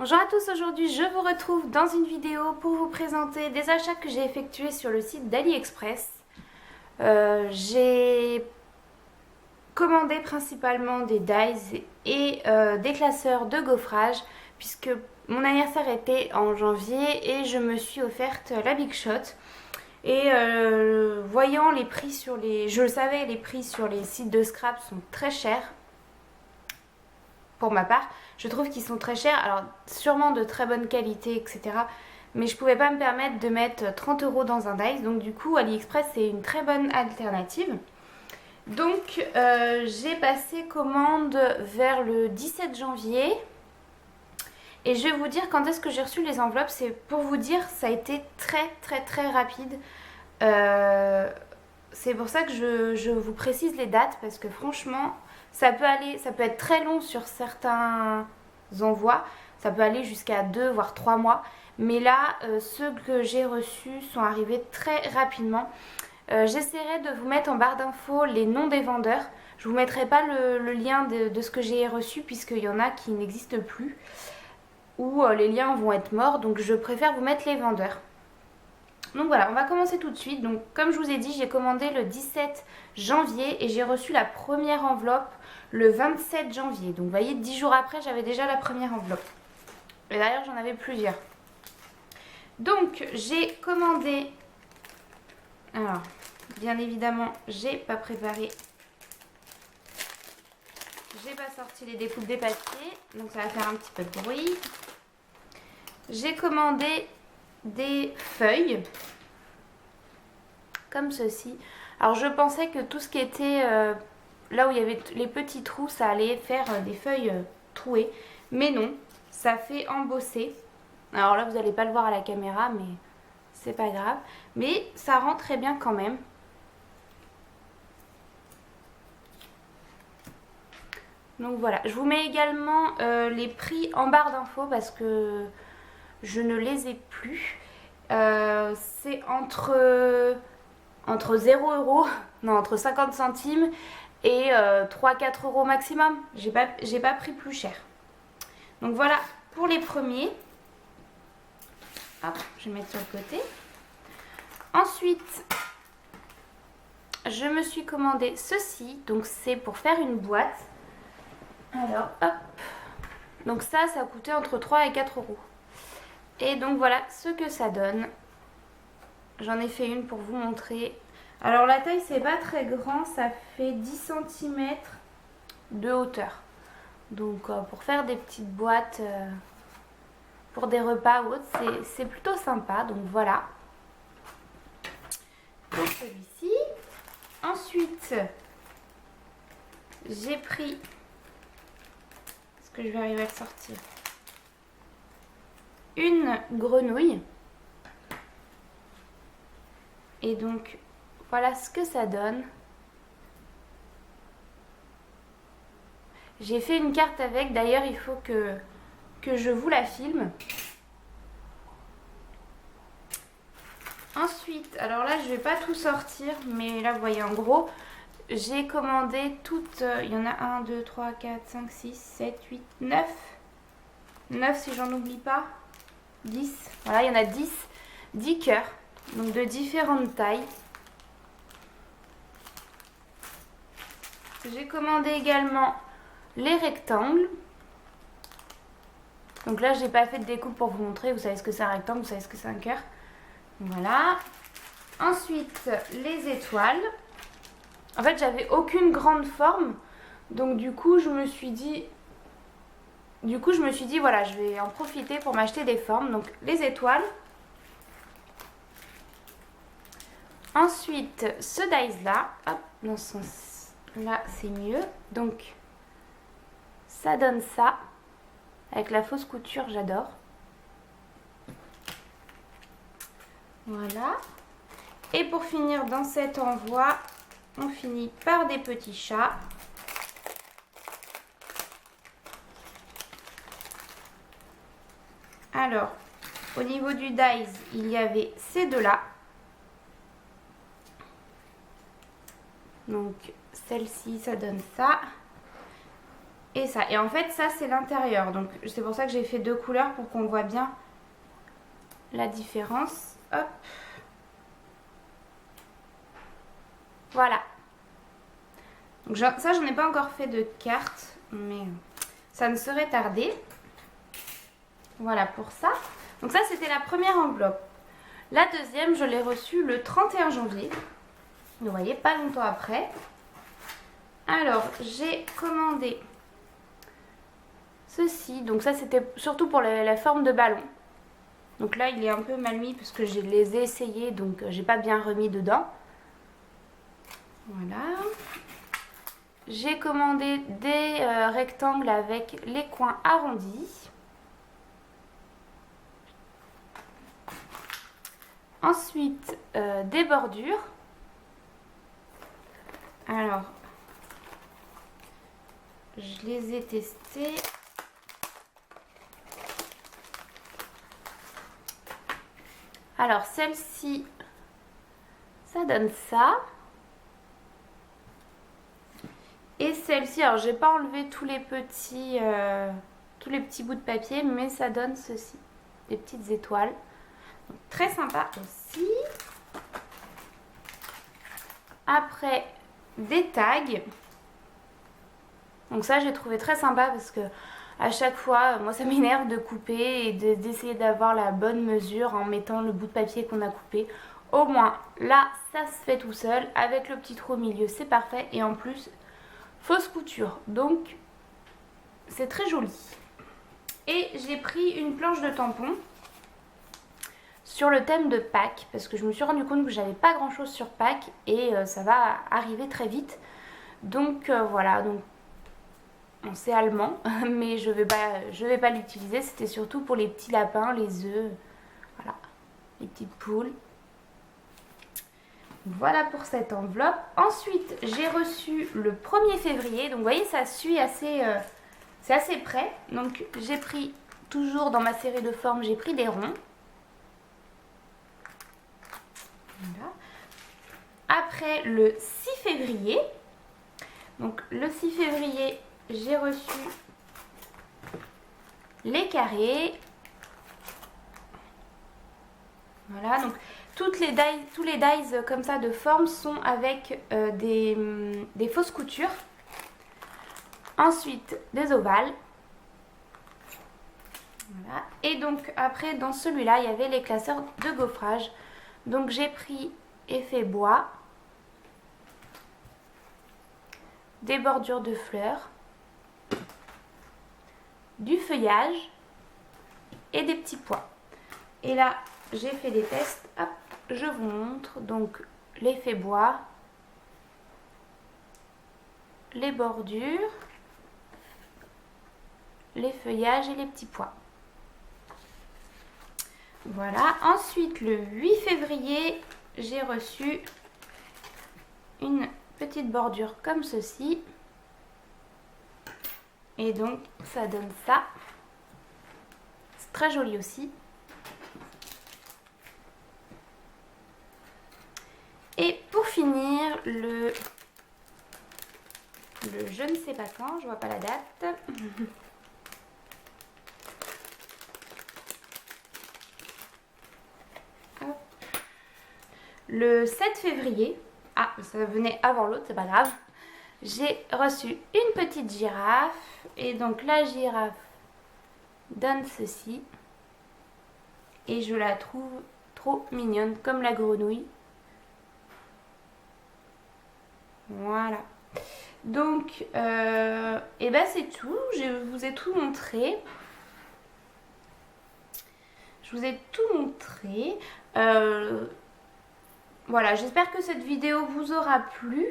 Bonjour à tous, aujourd'hui je vous retrouve dans une vidéo pour vous présenter des achats que j'ai effectués sur le site d'AliExpress. J'ai commandé principalement des dies et des classeurs de gaufrage puisque mon anniversaire était en janvier et je me suis offerte la Big Shot. Et voyant les prix sur les... Je le savais, les prix sur les sites de scrap sont très chers. Pour ma part, je trouve qu'ils sont très chers, alors sûrement de très bonne qualité, etc. Mais je pouvais pas me permettre de mettre 30 € dans un dice, donc du coup AliExpress c'est une très bonne alternative. Donc j'ai passé commande vers le 17 janvier et je vais vous dire quand est-ce que j'ai reçu les enveloppes. C'est pour vous dire, ça a été très rapide. C'est pour ça que je vous précise les dates parce que franchement ça peut être très long sur certains envois, ça peut aller jusqu'à 2 voire 3 mois, mais là ceux que j'ai reçus sont arrivés très rapidement. J'essaierai de vous mettre en barre d'infos les noms des vendeurs. Je vous mettrai pas le lien de ce que j'ai reçu puisqu'il y en a qui n'existent plus ou les liens vont être morts, donc je préfère vous mettre les vendeurs. Donc voilà, on va commencer tout de suite. Donc comme je vous ai dit, j'ai commandé le 17 janvier et j'ai reçu la première enveloppe le 27 janvier. Donc vous voyez, 10 jours après, j'avais déjà la première enveloppe. Et d'ailleurs, j'en avais plusieurs. Donc j'ai commandé... Alors, bien évidemment, j'ai pas préparé... J'ai pas sorti les découpes des papiers, donc ça va faire un petit peu de bruit. J'ai commandé des feuilles comme ceci. Alors je pensais que tout ce qui était là où il y avait les petits trous, ça allait faire des feuilles trouées, mais non, ça fait embosser. Alors là vous n'allez pas le voir à la caméra, mais c'est pas grave, mais ça rend très bien quand même. Donc voilà, je vous mets également les prix en barre d'infos parce que je ne les ai plus. C'est entre 0 €, non, entre 50 centimes et 3-4 € maximum. J'ai pas pris plus cher. Donc voilà pour les premiers. Hop, je vais mettre sur le côté. Ensuite, je me suis commandé ceci. Donc c'est pour faire une boîte. Alors, hop. Donc ça coûtait entre 3 et 4 €. Et donc voilà ce que ça donne. J'en ai fait une pour vous montrer. Alors la taille c'est pas très grand, ça fait 10 cm de hauteur. Donc pour faire des petites boîtes pour des repas ou autre, c'est plutôt sympa. Donc voilà pour celui-ci. Ensuite j'ai pris, est-ce que je vais arriver à le sortir, une grenouille. Et donc voilà ce que ça donne. J'ai fait une carte avec, d'ailleurs il faut que je vous la filme. Ensuite, alors là je vais pas tout sortir, mais là vous voyez en gros, j'ai commandé toutes, il y en a 1, 2, 3, 4, 5, 6, 7, 8, 9. 9 si j'en oublie pas. 10, voilà il y en a 10 cœurs, donc de différentes tailles. J'ai commandé également les rectangles. Donc là, j'ai pas fait de découpe pour vous montrer. Vous savez ce que c'est un rectangle, vous savez ce que c'est un cœur. Voilà. Ensuite, les étoiles. En fait, j'avais aucune grande forme. Donc du coup, je me suis dit voilà, je vais en profiter pour m'acheter des formes. Donc les étoiles. Ensuite, ce dice là, hop, dans ce sens là, c'est mieux. Donc ça donne ça avec la fausse couture, j'adore. Voilà. Et pour finir dans cet envoi, on finit par des petits chats. Alors, au niveau du dice, il y avait ces deux-là. Donc, celle-ci, ça donne ça. et ça. Et en fait ça c'est l'intérieur, donc c'est pour ça que j'ai fait 2 couleurs pour qu'on voit bien la différence. Hop. Voilà. Donc ça j'en ai pas encore fait de carte, mais ça ne saurait tarder. Voilà pour ça. Donc ça c'était la première enveloppe. La deuxième je l'ai reçue le 31 janvier. Vous voyez, pas longtemps après. Alors j'ai commandé ceci. Donc ça c'était surtout pour la forme de ballon. Donc là il est un peu mal mis parce que je les ai essayés, donc j'ai pas bien remis dedans. Voilà. J'ai commandé des rectangles avec les coins arrondis. Ensuite, des bordures. Alors, je les ai testées. Alors, celle-ci, ça donne ça. Et celle-ci, alors j'ai pas enlevé tous les petits bouts de papier, mais ça donne ceci, des petites étoiles. Donc, très sympa aussi. Après, des tags. Donc ça j'ai trouvé très sympa parce que à chaque fois, moi ça m'énerve de couper et d'essayer d'avoir la bonne mesure en mettant le bout de papier qu'on a coupé. Au moins là ça se fait tout seul, avec le petit trou au milieu c'est parfait, et en plus fausse couture, donc c'est très joli. Et j'ai pris une planche de tampon sur le thème de Pâques parce que je me suis rendu compte que j'avais pas grand chose sur Pâques et ça va arriver très vite. Donc voilà, donc c'est allemand mais je vais pas l'utiliser, c'était surtout pour les petits lapins, les œufs, voilà, les petites poules. Voilà pour cette enveloppe. Ensuite j'ai reçu le 1er février, donc vous voyez ça suit assez, c'est assez près. Donc j'ai pris, toujours dans ma série de formes, j'ai pris des ronds. Voilà. Après le 6 février, donc le 6 février j'ai reçu les carrés. Voilà, donc tous les dies comme ça de forme sont avec des fausses coutures. Ensuite des ovales. Voilà. Et donc après dans celui-là il y avait les classeurs de gaufrage. Donc j'ai pris effet bois, des bordures de fleurs, du feuillage et des petits pois. Et là j'ai fait des tests, hop, je vous montre. Donc l'effet bois, les bordures, les feuillages et les petits pois. Voilà, ensuite le 8 février, j'ai reçu une petite bordure comme ceci. Et donc ça donne ça. C'est très joli aussi. Et pour finir, le je ne sais pas quand, je vois pas la date. Le 7 février, ah ça venait avant l'autre, c'est pas grave, j'ai reçu une petite girafe. Et donc la girafe donne ceci. Et je la trouve trop mignonne, comme la grenouille. Voilà. Donc, et ben c'est tout. Je vous ai tout montré. Je vous ai tout montré. Voilà, j'espère que cette vidéo vous aura plu.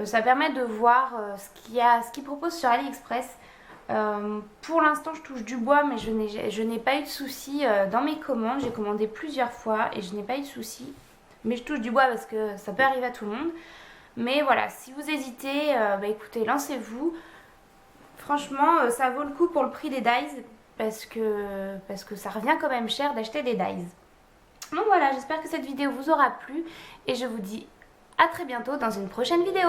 Ça permet de voir ce qu'ils proposent sur AliExpress. Pour l'instant je touche du bois, mais je n'ai pas eu de soucis dans mes commandes. J'ai commandé plusieurs fois et je n'ai pas eu de soucis. Mais je touche du bois parce que ça peut arriver à tout le monde. Mais voilà, si vous hésitez, bah écoutez, lancez-vous. Franchement, ça vaut le coup pour le prix des dies parce que ça revient quand même cher d'acheter des dies. Donc voilà, j'espère que cette vidéo vous aura plu et je vous dis à très bientôt dans une prochaine vidéo.